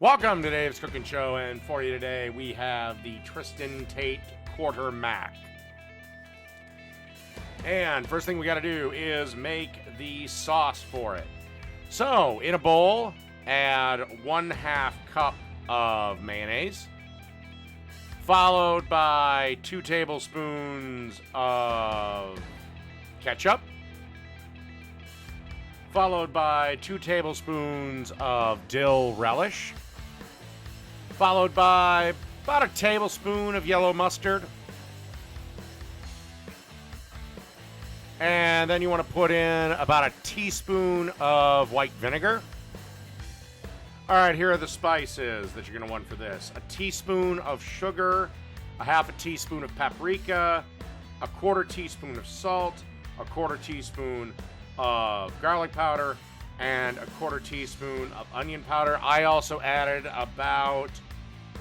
Welcome to Dave's Cooking Show, and for you today we have the Tristan Tate Quarter Mac. And first thing we got to do is make the sauce for it. So in a bowl, add 1/2 cup of mayonnaise, followed by 2 tablespoons of ketchup, followed by 2 tablespoons of dill relish, followed by about a tablespoon of yellow mustard. And then you want to put in about a teaspoon of white vinegar. All right, here are the spices that you're going to want for this. A teaspoon of sugar, a 1/2 teaspoon of paprika, a 1/4 teaspoon of salt, a 1/4 teaspoon of garlic powder, and a 1/4 teaspoon of onion powder. I also added about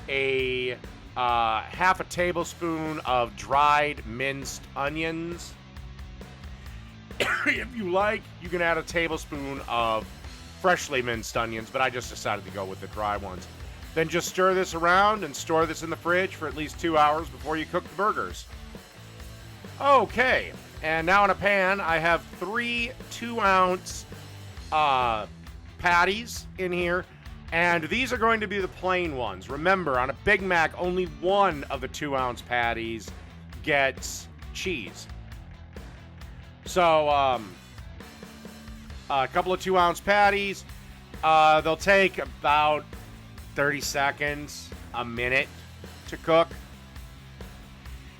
a 1/2 tablespoon of dried minced onions. If you like, you can add a tablespoon of freshly minced onions, but I just decided to go with the dry ones. Then just stir this around and store this in the fridge for at least 2 hours before you cook the burgers. Okay, and now in a pan, I have 3 2-ounce patties in here, and these are going to be the plain ones. Remember, on a Big Mac, only one of the 2-ounce patties gets cheese. So, a couple of 2-ounce patties. They'll take about 30 seconds, a minute to cook.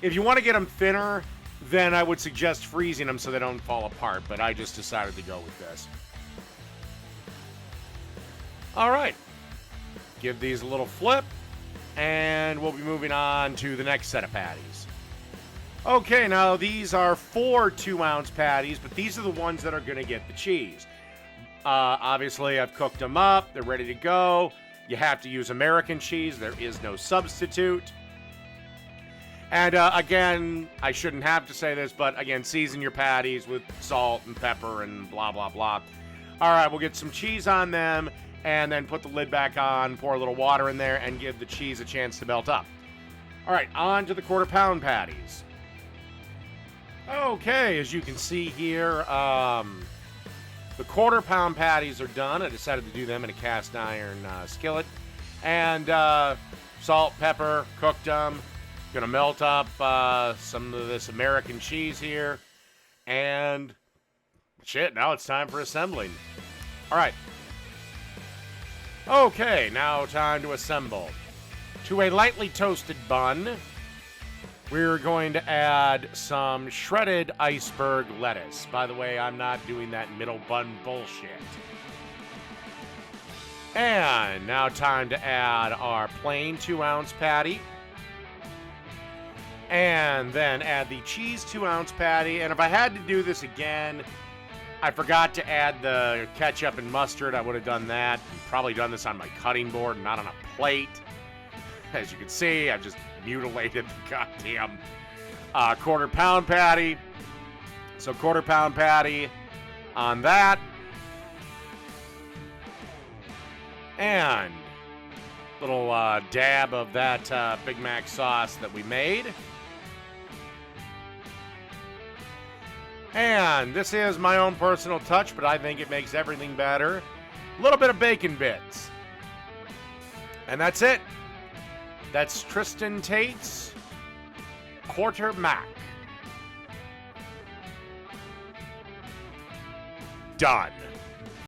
If you want to get them thinner, then I would suggest freezing them so they don't fall apart, but I just decided to go with this. All right. Give these a little flip, and we'll be moving on to the next set of patties. Okay, now these are 4 2-ounce patties, but these are the ones that are going to get the cheese. Obviously, I've cooked them up. They're ready to go. You have to use American cheese. There is no substitute. And again, I shouldn't have to say this, but again, season your patties with salt and pepper and blah, blah, blah. All right, we'll get some cheese on them, and then put the lid back on, pour a little water in there, and give the cheese a chance to melt up. All right, on to the 1/4 pound patties. Okay, as you can see here, the 1/4 pound patties are done. I decided to do them in a cast iron skillet. And salt, pepper, cooked them. Gonna melt up some of this American cheese here. And shit, now it's time for assembling. All right. Okay, now time to assemble. To a lightly toasted bun, we're going to add some shredded iceberg lettuce. By the way, I'm not doing that middle bun bullshit. And now time to add our plain 2-ounce patty. And then add the cheese 2-ounce patty. And if I had to do this again, I forgot to add the ketchup and mustard. I would have done that. Probably done this on my cutting board, not on a plate. As you can see, I've just mutilated the goddamn 1/4 pound patty. So 1/4 pound patty on that. And little dab of that Big Mac sauce that we made. And this is my own personal touch, but I think it makes everything better. A little bit of bacon bits. And that's it. That's Tristan Tate's Quarter Mac. Done.